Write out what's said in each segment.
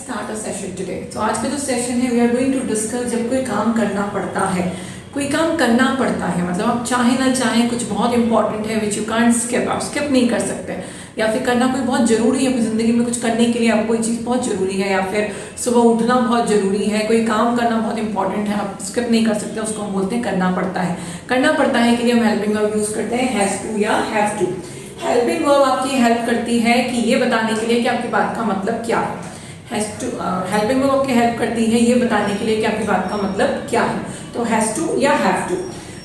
start a session today. तो आज का जो सेशन है we are going to discuss जब कोई काम करना पड़ता है, कोई काम करना पड़ता है मतलब आप चाहे ना चाहें कुछ बहुत इंपॉर्टेंट है विच यू कांट स्किप, आप स्किप नहीं कर सकते, या फिर करना कोई बहुत ज़रूरी है अपनी ज़िंदगी में, कुछ करने के लिए आपको कोई चीज़ बहुत ज़रूरी है, या फिर सुबह उठना बहुत ज़रूरी है, कोई काम करना बहुत इंपॉर्टेंट है, आप स्किप नहीं कर सकते, उसको हम बोलते हैं करना पड़ता है। करना पड़ता है के लिए हम हेल्पिंग वर्ब यूज़ करते हैं हैज़ टू या हैव टू। हेल्पिंग वर्ब आपकी हेल्प करती है कि ये बताने के लिए कि आपकी बात का मतलब क्या है। हेल्पिंग वर्ब आपकी हेल्प करती है ये बताने के लिए कि आपकी बात का मतलब क्या है। तो हैज टू या हैव टू।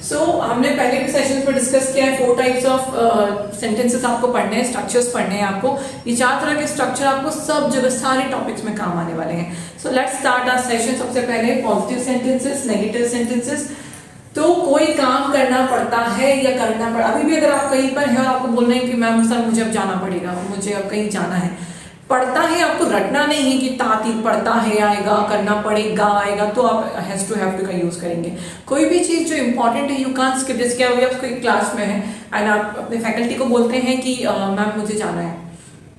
सो हमने पहले भी सेशन में डिस्कस किया है 4 टाइप्स ऑफ सेंटेंसेस आपको पढ़ने हैं, स्ट्रक्चर्स पढ़ने हैं आपको। ये 4 तरह के स्ट्रक्चर आपको सब जगह सारे टॉपिक्स में काम आने वाले हैं। So let's start our session. सबसे पहले पॉजिटिव सेंटेंसेस, नेगेटिव सेंटेंसेस। तो कोई काम करना पड़ता है या करना पड़ा, अभी भी अगर आप कहीं पर है और आपको बोल रहे हैं कि मैम सर मुझे अब जाना पड़ेगा, मुझे अब कहीं जाना है, पढ़ता है आपको रटना नहीं है कि ताती पढ़ता है आएगा, करना पड़ेगा आएगा, तो आप हैज टू हैव टू का यूज करेंगे। कोई भी चीज जो इंपॉर्टेंट है यू कांट स्किप। जैसे अभी आप कोई क्लास में है एंड आप अपने फैकल्टी को बोलते हैं कि मैम मुझे जाना है,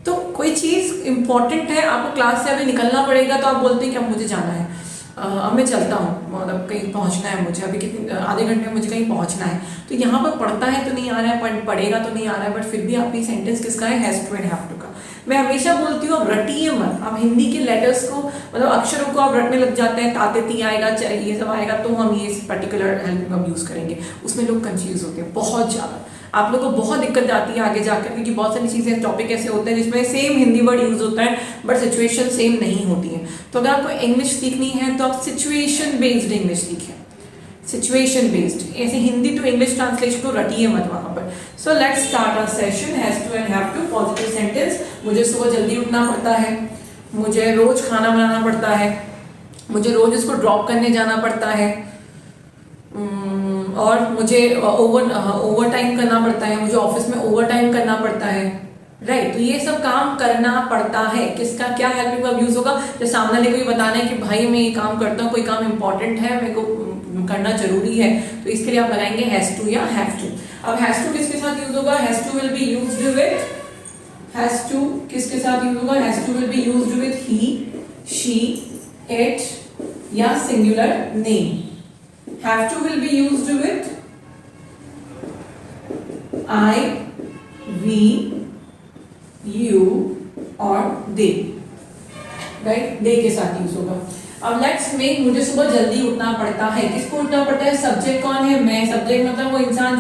तो कोई चीज इंपॉर्टेंट है, आपको क्लास से अभी निकलना पड़ेगा, तो आप बोलते हैं कि अब मुझे जाना है, अब मैं चलता हूँ, मतलब कहीं पहुँचना है मुझे, अभी कितने आधे घंटे में मुझे कहीं पहुँचना है। तो यहाँ पर पढ़ता है तो नहीं आ रहा है, पढ़ेगा तो नहीं आ रहा है, बट फिर भी आपकी सेंटेंस किसका है, has to and have to का। मैं हमेशा बोलती हूँ आप रटिए मत। आप हिंदी के लेटर्स को मतलब अक्षरों को आप रटने लग जाते हैं, ताते ती आएगा, ये सब आएगा, तो हम ये पर्टिकुलर हेल्पिंग वर्ब यूज करेंगे, उसमें लोग कंफ्यूज होते हैं बहुत ज़्यादा। आप लोगों को बहुत दिक्कत आती है आगे जाकर, क्योंकि बहुत सारी चीज़ें टॉपिक ऐसे होते हैं जिसमें सेम हिंदी वर्ड यूज होता है बट सिचुएशन सेम नहीं होती है। तो अगर आपको इंग्लिश सीखनी है तो आप सिचुएशन बेस्ड इंग्लिश सीखें, सिचुएशन बेस्ड। ऐसे हिंदी टू इंग्लिश ट्रांसलेशन को रटिए मत वहां पर। So let's start our session. Has to and have to. Positive sentence, मुझे सुबह जल्दी उठना पड़ता है, मुझे रोज खाना बनाना पड़ता है, मुझे रोज इसको ड्रॉप करने जाना पड़ता है, और मुझे ओवर टाइम करना पड़ता है, मुझे ऑफिस में ओवर टाइम करना पड़ता है, राइट। तो ये सब काम करना पड़ता है, किसका क्या हेल्पिंग वर्ब यूज होगा, जब सामने वाले को ये बताना है कि भाई मैं ये काम करता हूँ, कोई काम इंपॉर्टेंट है, मेरे को करना जरूरी है, तो इसके लिए आप लगाएंगे हैज टू या हैव टू। अब हैज टू किसके साथ यूज होगा, has to will be used with, has to किसके साथ यूज होगा, has to will be used with he, she, it या singular name. Have to will be used with I, we, you और they, right? they के साथ use होगा। अब let's make, मुझे सुबह जल्दी उठना पड़ता है, किसको उठना पड़ता है, सब्जेक्ट कौन है, मैं। सब्जेक्ट मतलब वो इंसान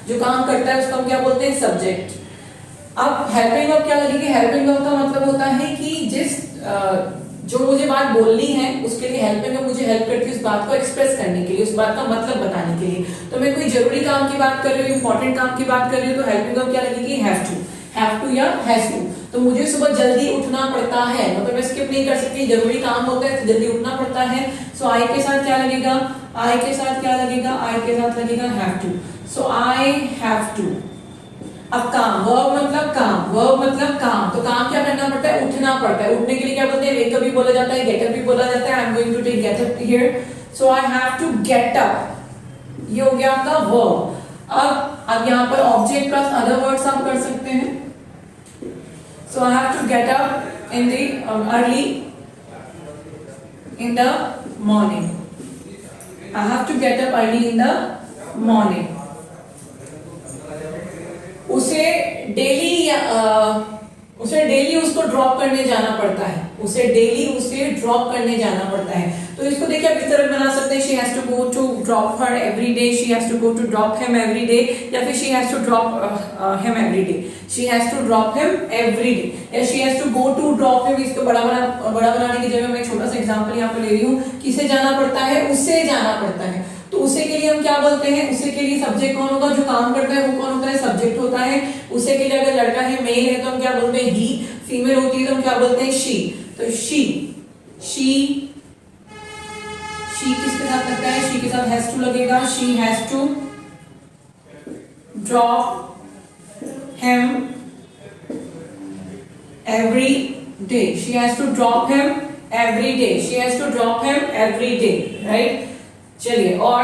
जो काम करता है उसको हम क्या बोलते हैं, सब्जेक्ट। अब हेल्पिंग वर्ब क्या लगेगी, हेल्पिंग वर्ब का मतलब होता है कि जिस जो मुझे बात बोलनी है उसके लिए हेल्पिंग वर्ब मुझे हेल्प करती है उस बात को एक्सप्रेस करने के लिए, उस बात का मतलब बताने के लिए। तो मैं कोई जरूरी काम की बात कर रही हूँ, इंपॉर्टेंट काम की बात कर रही हूँ, तो हेल्पिंग वर्ब क्या लगेगी, हैव टू या हैज टू। तो मुझे सुबह जल्दी उठना पड़ता है, मतलब मैं स्किप नहीं कर सकती, जरूरी काम होता है तो जल्दी उठना पड़ता है। सो आई के साथ क्या लगेगा, आई के साथ क्या लगेगा, आई के साथ लगेगा have to. So I have to. अब काम, वर्ब मतलब काम, वर्ब मतलब काम, तो काम क्या करना पड़ता है, उठना पड़ता है। उठने के लिए क्या बोलते हैं, वेकअप भी बोला जाता है, गेटअप भी बोला जाता है। I am going to take get up here, so I have to get up. ये हो गया आपका वर्ब। अब यहाँ पर ऑब्जेक्ट प्लस अदर वर्ड्स आप कर सकते हैं। So I have to get up in the early in the morning. I have to get up early in the morning. उसे डेली उसको ड्रॉप करने जाना पड़ता है, उसे डेली उसे ड्रॉप करने जाना पड़ता है। तो इसको देखिए आप इस तरह बना सकते हैं, she has to go to drop her every day, she has to go to drop him every day, या फिर she has to drop him every day, she has to drop him every day, या she has to go to drop him. इसको बड़ा बनाने की जगह मैं एक छोटा सा एग्जांपल यहाँ पे ले रही हूँ, किसे जाना पड़ता है, उसे जाना पड़ता है। तो उसे के लिए हम क्या बोलते हैं, उसे के लिए सब्जेक्ट कौन होगा, जो काम करता है वो कौन होता है, सब्जेक्ट होता है। उसे के लिए अगर लड़का है, मेल है, तो हम क्या बोलते हैं ही, फीमेल होती है तो हम क्या बोलते हैं शी। तो शी किसके साथ लगता है, शी के साथ हैज टू लगेगा, she has to drop him every day, she has to drop him every day, she has to drop him every day, right. चलिए, और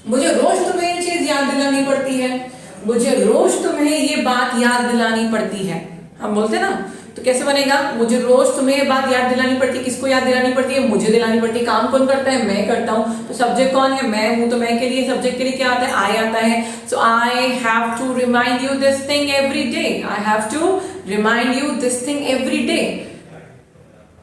मुझे रोज तुम्हें ये चीज याद दिलानी पड़ती है, मुझे रोज तुम्हें ये बात याद दिलानी पड़ती है। हम बोलते हैं ना, तो कैसे बनेगा, मुझे रोज तुम्हें ये बात याद दिलानी पड़ती है। किसको याद दिलानी पड़ती है, मुझे दिलानी पड़ती है। काम कौन करता है, मैं करता हूँ। तो सब्जेक्ट कौन है, मैं हूँ। तो मैं के लिए, सब्जेक्ट के लिए क्या आता है, आई आता है। So I have to remind you this thing every day, I have to remind you this thing every day,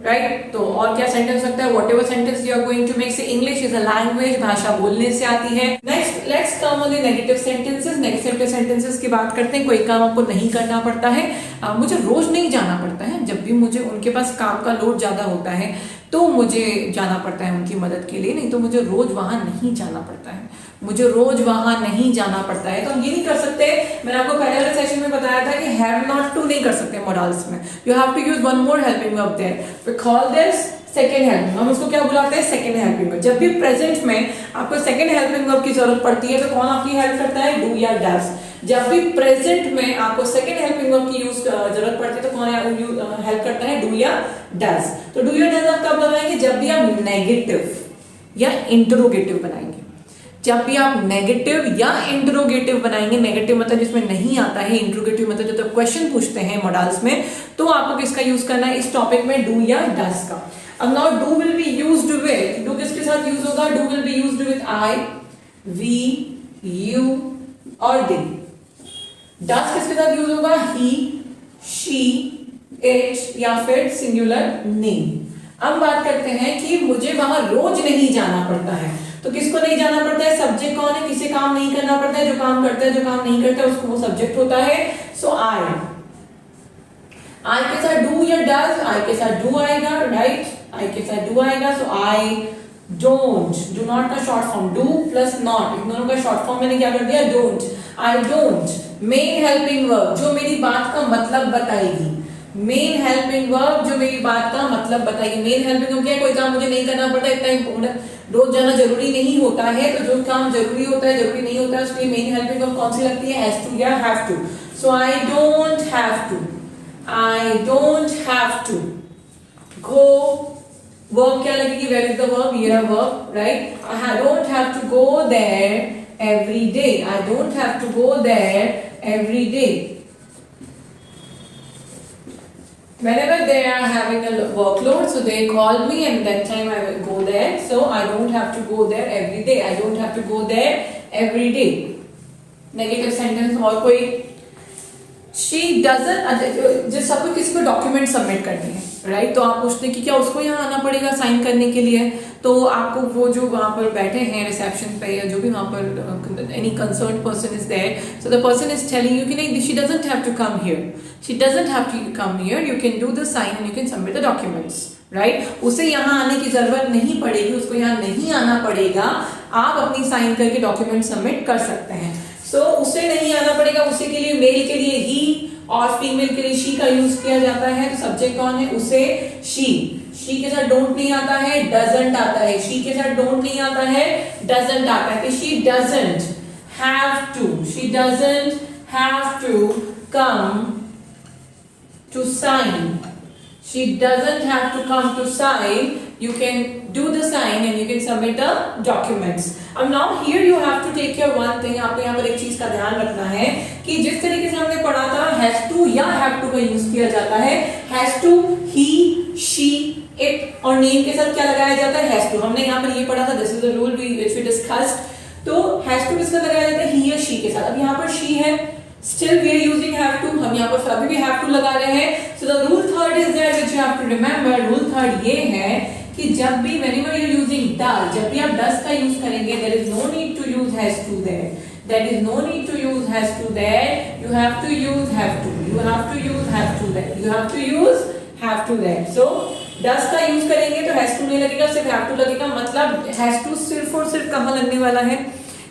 right. तो और क्या सेंटेंस सकता है, whatever sentence you are going to make. से इंग्लिश इज अ लैंग्वेज, भाषा बोलने से आती है। Next let's come on the negative sentences. Negative sentences की बात करते हैं। कोई काम आपको नहीं करना पड़ता है, मुझे रोज नहीं जाना पड़ता है। जब भी मुझे उनके पास काम का लोड ज्यादा होता है तो मुझे जाना पड़ता है उनकी मदद के लिए, नहीं तो मुझे रोज वहां नहीं जाना पड़ता है। मुझे रोज वहां नहीं जाना पड़ता है। तो हम ये नहीं कर सकते, मैंने आपको पहले वाले सेशन में बताया था कि हैव नॉट टू नहीं कर सकते मॉडल्स में। You have to use one more helping verb there, we call this second helping. हम उसको क्या बुलाते हैं, सेकेंड हेल्पिंग वर्ब। जब भी प्रेजेंट में आपको सेकेंड हेल्पिंग वर्ब की जरूरत पड़ती है तो कौन आपकी हेल्प करता है, डू या डज। जब भी प्रेजेंट में आपको सेकेंड हेल्पिंग वर्ब की जरूरत पड़ती है तो कौन हेल्प करता है, डू या डज। तो डू या डज आप कब लगाएंगे, जब भी आप नेगेटिव या इंटरोगेटिव बनाएंगे। जब भी आप नेगेटिव या इंटरोगेटिव बनाएंगे, नेगेटिव मतलब जिसमें नहीं आता है, इंटरोगेटिव मतलब जब क्वेश्चन पूछते हैं मॉडल्स में, तो आपको किसका यूज करना है इस टॉपिक में, डू या डज का। अब now do will be used with, do किसके साथ यूज होगा, do will be used with I, we, you और दे। डज किसके साथ यूज होगा, ही, शी, इट या फिर सिंगुलर नेम। अब बात करते हैं कि मुझे वहां रोज नहीं जाना पड़ता है, तो किसको नहीं जाना पड़ता है, सब्जेक्ट कौन है, किसे काम नहीं करना पड़ता है, जो काम करता है, जो काम नहीं करता है उसको वो सब्जेक्ट होता है। सो आई, आई के साथ डू या डज, आई के साथ डू आएगा, राइट, आई के साथ डू आएगा। So I don't, do not का short form, do plus not, इन दोनों का शॉर्ट फॉर्म मैंने क्या कर दिया, don't. I don't, main helping verb जो मेरी बात का मतलब बताएगी, मेन हेल्पिंग वर्ब जो मेरी बात का मतलब बताएगी। मेन हेल्पिंग वर्ब क्या है, कोई काम मुझे नहीं करना पड़ता, इतना इंपॉर्टेंट रोज जाना जरूरी नहीं होता है, तो जो काम जरूरी होता है जरूरी नहीं होता है उसके लिए मेन हेल्पिंग वर्ब कौन सी लगती है, हैज टू या have to. So I don't have to, I don't have to go, verb क्या लगेगी, where is the verb, here verb, right. I don't have to go there every day, I don't have to go there every day. Whenever they are having a workload, so they call me and that time I will go there, so I don't have to go there every day, I don't have to go there every day. Negative sentence और कोई, she doesn't, जैसे सबको किसी को document submit करनी है, right, तो आप पूछते हैं कि क्या उसको यहाँ आना पड़ेगा साइन करने के लिए, तो आपको वो जो वहाँ पर बैठे हैं रिसेप्शन पे या जो भी वहाँ पर any concern person is there, so the person is telling you कि नहीं, she doesn't have to come here, she doesn't have to come here, you can do the sign and you can submit the documents, right. उसे यहाँ आने की जरूरत नहीं पड़ेगी, उसको यहाँ नहीं आना पड़ेगा, आप अपनी साइन करके डॉक्यूमेंट सबमिट कर सकते हैं। सो उसे नहीं आना पड़ेगा, उसे के लिए, मेल के लिए ही और फीमेल के लिए शी का यूज किया जाता है। तो सब्जेक्ट कौन है, उसे शी, शी के साथ डोंट नहीं आता है, डजंट आता है, शी के साथ डोंट नहीं आता है, डजंट आता है। She doesn't have to, she doesn't have to come to sign, she doesn't have to come to sign, you can do the sign and you can submit the documents. अब now here you have to take care one thing, आपको यहाँ पर एक चीज का ध्यान रखना है कि जिस तरीके से हमने पढ़ा था has to या have to का यूज किया जाता है, has to he, she, it और name के साथ क्या लगाया जाता है, has to। हमने यहाँ पर ये पढ़ा था, this is the rule which we discussed, तो has to किसका लगाया जाता है, he या she के साथ। अब यहाँ पर she है, still we are using have to, हम यहाँ पर अभी भी have to लगा रहे हैं। So the rule third is there which you have to remember, rule third ये है कि जब भी whenever you are using does, जब भी आप does का यूज करेंगे, there is no need to use has to there, there is no need to use has to there, you have to use have to, you have to use have to there, you have to use have to there। So does का use करेंगे तो has to नहीं लगेगा, सिर्फ have to लगेगा। मतलब has to सिर्फ और सिर्फ कहाँ लगने वाला है,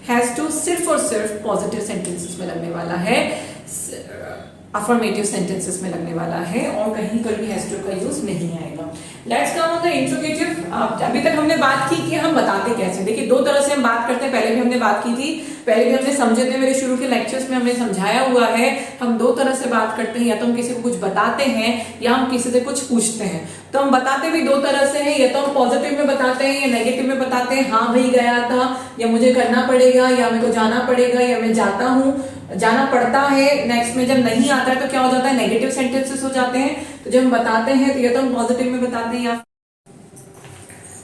has to सिर्फ और सिर्फ पॉजिटिव सेंटेंसेस में लगने वाला है, अफर्मेटिव सेंटेंसेस में लगने वाला है, और कहीं पर भी has to का यूज नहीं आएगा। Let's come on the interrogative. अभी तक हमने बात की कि हम बताते कैसे। देखिए दो तरह से हम बात करते हैं, पहले भी हमने बात की थी, पहले भी हमने समझे थे, मेरे शुरू के लेक्चर्स में हमने समझाया हुआ है। हम दो तरह से बात करते हैं, या तो हम किसी को कुछ बताते हैं या हम किसी से कुछ पूछते हैं। तो हम बताते भी दो तरह से हैं, या तो हम पॉजिटिव में बताते हैं या नेगेटिव में बताते हैं, हाँ भाई गया था, या मुझे करना पड़ेगा, या मेरे को जाना पड़ेगा, या मैं जाता हूँ, जाना पड़ता है, नेक्स्ट में जब नहीं आता है तो क्या हो जाता है, नेगेटिव सेंटेंसेस हो जाते हैं। तो जब हम बताते हैं तो या तो हम पॉजिटिव में बताते हैं या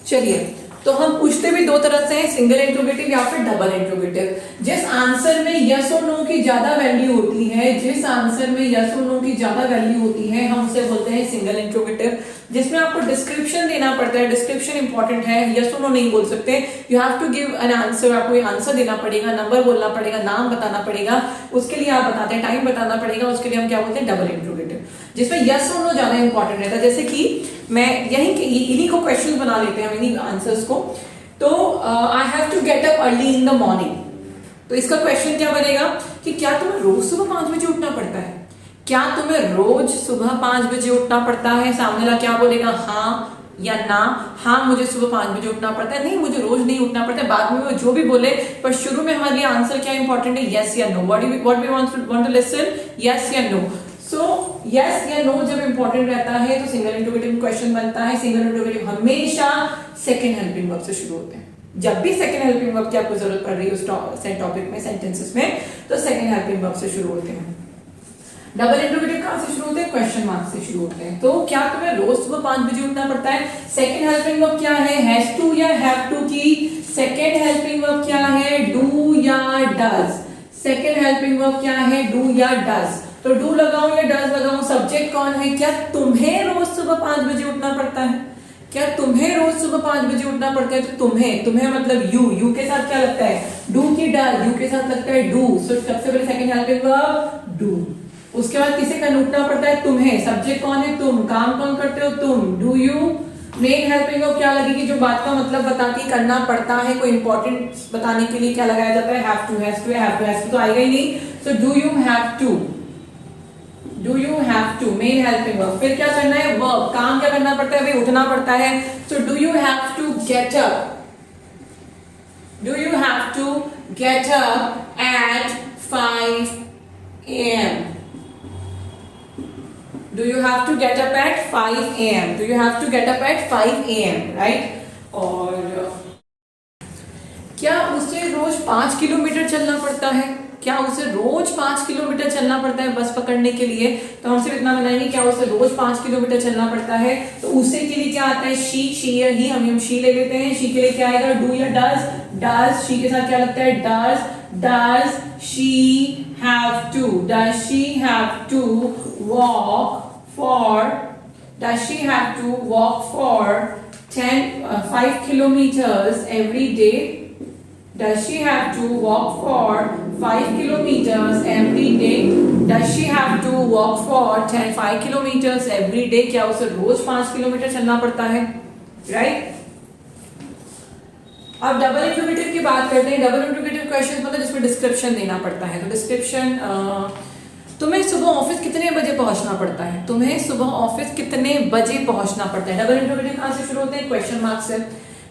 चलिए, तो हम पूछते भी दो तरह से हैं, सिंगल इंट्रोगेटिव या फिर डबल इंट्रोगेटिव। जिस आंसर में यस और नो की ज्यादा वैल्यू होती है, जिस आंसर में यस और नो की ज्यादा वैल्यू होती है, हम उसे बोलते हैं सिंगल इंट्रोगेटिव। जिसमें आपको डिस्क्रिप्शन देना पड़ता है, डिस्क्रिप्शन इंपॉर्टेंट है, यस और नो नहीं बोल सकते, you have to give an answer, आपको आंसर देना पड़ेगा, नंबर बोलना पड़ेगा, नाम बताना पड़ेगा, उसके लिए आप बताते हैं, टाइम बताना पड़ेगा, उसके लिए हम क्या बोलते हैं, डबल इंट्रोगेटिव, जिसमें यस और नो ज्यादा इंपॉर्टेंट रहता है। जैसे कि मैं इन्हीं को क्वेश्चन बना लेते हैं, इन्हीं आंसर्स को। तो I have to get up early in the morning, तो इसका क्वेश्चन क्या बनेगा कि क्या तुम्हें रोज सुबह 5 बजे उठना पड़ता है? क्या तुम्हें रोज सुबह 5 बजे उठना पड़ता है? सामने वाला क्या बोलेगा, हाँ या ना। हाँ मुझे सुबह 5 बजे उठना पड़ता है, नहीं मुझे रोज नहीं उठना पड़ता है, बाद में वो जो भी बोले, पर शुरू में हमारे लिए आंसर क्या इंपॉर्टेंट है, यस या no. What we want to listen, yes या नो। सो यस या नो जब इंपॉर्टेंट रहता है तो सिंगल इंट्रोगेटिव क्वेश्चन बनता है। सिंगल इंट्रोगेटिव हमेशा सेकंड हेल्पिंग वर्ब से शुरू होते हैं। जब भी सेकंड हेल्पिंग वर्ब की आपको जरूरत पड़ रही है उस टॉपिक में, सेंटेंसेस में, तो सेकंड हेल्पिंग वर्ब से शुरू होते हैं। डबल इंट्रोगेटिव कहां से शुरू होते हैं, क्वेश्चन मार्क से शुरू होते हैं। तो क्या तुम्हें रोज सुबह 5 बजे उठना पड़ता है? सेकंड हेल्पिंग वर्ब क्या है, हैज टू या हैव टू की? सेकंड हेल्पिंग वर्ब क्या है, डू या डज? सेकंड हेल्पिंग वर्ब क्या है, डू या डज? तो डू लगाऊं या डज लगाऊं, सब्जेक्ट कौन है? क्या तुम्हें रोज सुबह 5 बजे उठना पड़ता है? क्या तुम्हें रोज सुबह 5 बजे उठना पड़ता है? तो तुम्हें मतलब यू के साथ क्या लगता है, डू की डज? यू के साथ लगता है डू। सो सबसे पहले सेकंड हेल्पिंग वर्ब डू। उसके बाद किसे का उठना पड़ता है, तुम्हें। सब्जेक्ट कौन है, तुम। काम कौन करते हो, तुम। Do you. Main helping verb क्या लगेगी, जो बात का मतलब बताती, करना पड़ता है, कोई इंपॉर्टेंट बताने के लिए क्या लगाया जाता है, हैव टू। हैव टू तो आएगा ही नहीं। So do you have to, do you have to, main helping verb. फिर क्या करना है, वर्ब। काम क्या करना पड़ता है, भाई उठना पड़ता है। So do you have to get up, do you have to get up at 5 AM? Do you have to get up at 5 AM? Do you have to get up at 5 AM, right? और क्या उसे रोज 5 kilometre चलना पड़ता है? क्या उसे रोज 5 kilometre चलना पड़ता है बस पकड़ने के लिए? तो हम सिर्फ इतना बनाएंगे, क्या उसे रोज 5 किलोमीटर चलना पड़ता है? तो उसे के लिए क्या आता है, शी या ही। हम शी ले लेते हैं। शी के लिए क्या आएगा, डू या डज? डज। शी के साथ क्या लगता है, does she have to, does she have to walk for, does she have to walk for 5 kilometers every day? Does she have to walk for 5 kilometers every day? Does she have to walk for 5 kilometers every day? क्या उसे रोज 5 kilometre चलना पड़ता है, right? अब double interrogative की बात करते हैं। डबल इंट्रोगेटिव क्वेश्चन मतलब जिसमें डिस्क्रिप्शन देना पड़ता है। तो डिस्क्रिप्शन, तुम्हें सुबह ऑफिस कितने बजे पहुंचना पड़ता है? तुम्हें सुबह ऑफिस कितने बजे पहुंचना पड़ता है? डबल इंट्रोगेटिव कहां से शुरू होते हैं, क्वेश्चन मार्क से।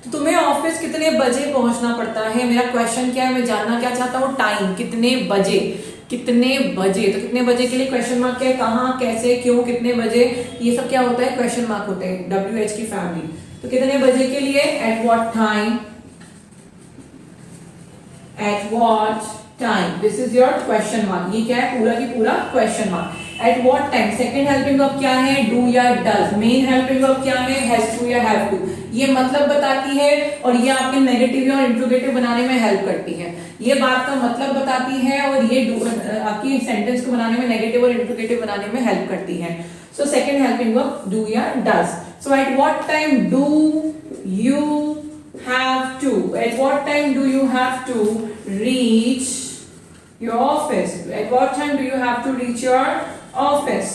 तो तुम्हें ऑफिस कितने बजे पहुंचना पड़ता है, मेरा क्वेश्चन क्या है, मैं जानना क्या चाहता हूँ, टाइम, कितने बजे, कितने बजे। तो कितने बजे के लिए क्वेश्चन मार्क क्या है, कहाँ, कैसे, क्यों, कितने बजे, ये सब क्या होता है, क्वेश्चन मार्क होते हैं, WH की फैमिली। तो कितने बजे के लिए, eight what time, eight what time, this is your question mark. ये क्या है, पूरा की पूरा question mark. Eight what time, second helping verb क्या है, डू या डज। मेन हेल्पिंग वर्ब क्या है, हैज टू या हैव टू। ये मतलब बताती है और ये आपके नेगेटिव और इंट्रोगेटिव बनाने में हेल्प करती है। ये बात का मतलब बताती है और ये आपकी सेंटेंस को बनाने में, नेगेटिव और इंट्रोगेटिव बनाने में हेल्प करती है। So second helping verb do या does. So at what time do you have to, at what time do you have to reach your office? At what time do you have to reach your office?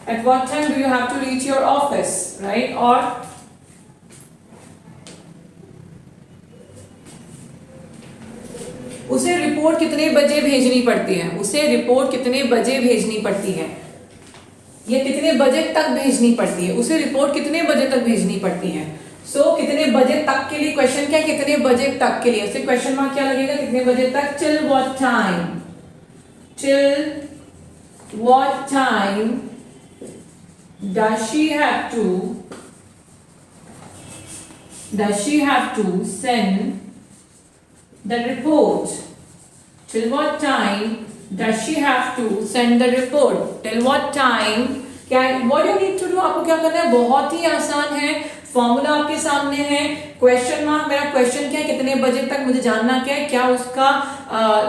At what time do you have to reach your office, right? Or उसे report कितने बजे भेजनी पड़ती है, उसे report कितने बजे भेजनी पड़ती है, ये कितने बजे तक भेजनी पड़ती है, उसे रिपोर्ट कितने बजे तक भेजनी पड़ती है। सो कितने बजे तक के लिए क्वेश्चन क्या, कितने बजे तक के लिए, उससे क्वेश्चन मार्क क्या लगेगा, कितने बजे तक। Till what time, till what time does she have to send the report, till what time does she have to send the report, till what time, क्या what you need to do, आपको क्या करना है, बहुत ही आसान है, formula आपके सामने है, क्वेश्चन मार्क, मेरा क्वेश्चन क्या है, कितने बजे तक मुझे जानना क्या है, क्या उसका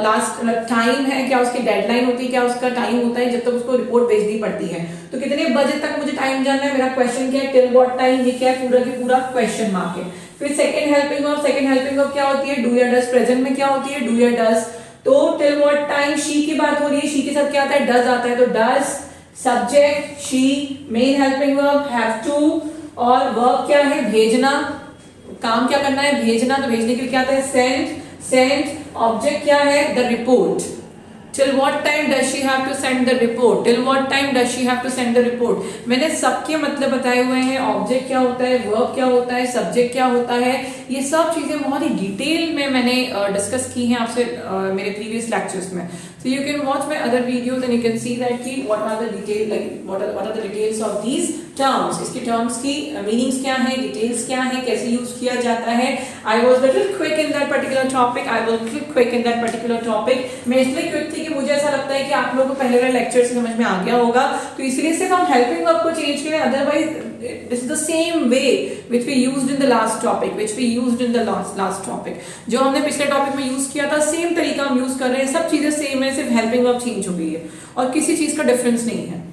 लास्ट टाइम है, क्या उसकी डेडलाइन होती है, क्या उसका टाइम होता है जब तक उसको रिपोर्ट भेजनी पड़ती है, तो कितने बजे तक मुझे टाइम जानना है, मेरा क्वेश्चन क्या है, टिल व्हाट टाइम, ये क्या है, पूरा की पूरा क्वेश्चन मार्क है। फिर second helping verb, second helping verb क्या होती है, डू या डज, प्रेजेंट में क्या होती है, डू या डज, तो टिल व्हाट टाइम शी की बात हो रही है, शी के साथ क्या आता है, डज आता है, तो does, subject she, main helping verb have to, और वर्ब क्या है, भेजना, काम क्या करना है, भेजना, तो भेजने के लिए क्या आता है, सेंड, सेंड, ऑब्जेक्ट क्या है, the report, till what time does she have to send the report, till what time does she have to send the report, मैंने सबके मतलब बताए हुए हैं, ऑब्जेक्ट क्या होता है, वर्ब क्या होता है, सब्जेक्ट क्या होता है, ये सब चीजें बहुत ही डिटेल में मैंने डिस्कस की हैं आपसे मेरे प्रीवियस लेक्चर्स में, so you can watch my other videos and you can see that कि what are the detail, like what are the details of these terms, इसके terms की meanings क्या है, details क्या है, कैसे यूज किया जाता है। I was little quick in that particular topic, I will quick in that particular topic, मैं इसलिए क्विक थी कि मुझे ऐसा लगता है कि आप लोगों को पहले वाले लेक्चर से समझ में आ गया होगा, तो इसलिए सिर्फ हम हेल्पिंग वर्ब को चेंज करें, otherwise this is the same way which we used in the last topic, which we used in the last topic, जो हमने पिछले टॉपिक में यूज किया था, सेम तरीका हम यूज कर रहे हैं, सब चीजें सेम है, सिर्फ हेल्पिंग वर्ब चेंज हो गई है और किसी चीज का डिफरेंस नहीं है।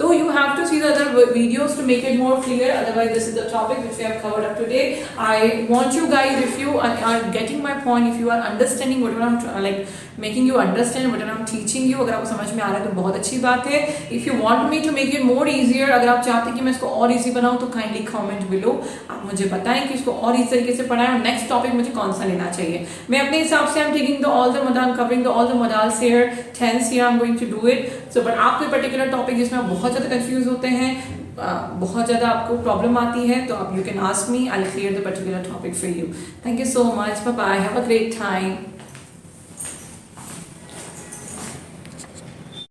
So you have to see the other videos to make it more clear, otherwise this is the topic which we have covered up today. I want you guys, if you are getting my point, if you are understanding whatever I'm like making you understand whatever I'm teaching you, अगर आपको समझ में आ रहा है तो बहुत अच्छी बात है। If you want me to make it more easier, अगर आप चाहते हैं कि मैं इसको और इजी बनाऊं तो kindly comment below, आप मुझे बताएं कि इसको और इस तरीके से पढ़ाएं और नेक्स्ट टॉपिक मुझे कौन सा लेना चाहिए। मैं अपने हिसाब से I'm taking the all the modal, covering the all the modals here, tense here I'm going to do it. So but आप कोई पर्टिकुलर टॉपिक जिसमें आप बहुत ज़्यादा कंफ्यूज होते हैं, बहुत ज़्यादा आपको प्रॉब्लम आती है, तो आप you can ask me, I will clear the particular topic for you. Thank you so much, bye bye, have a great time.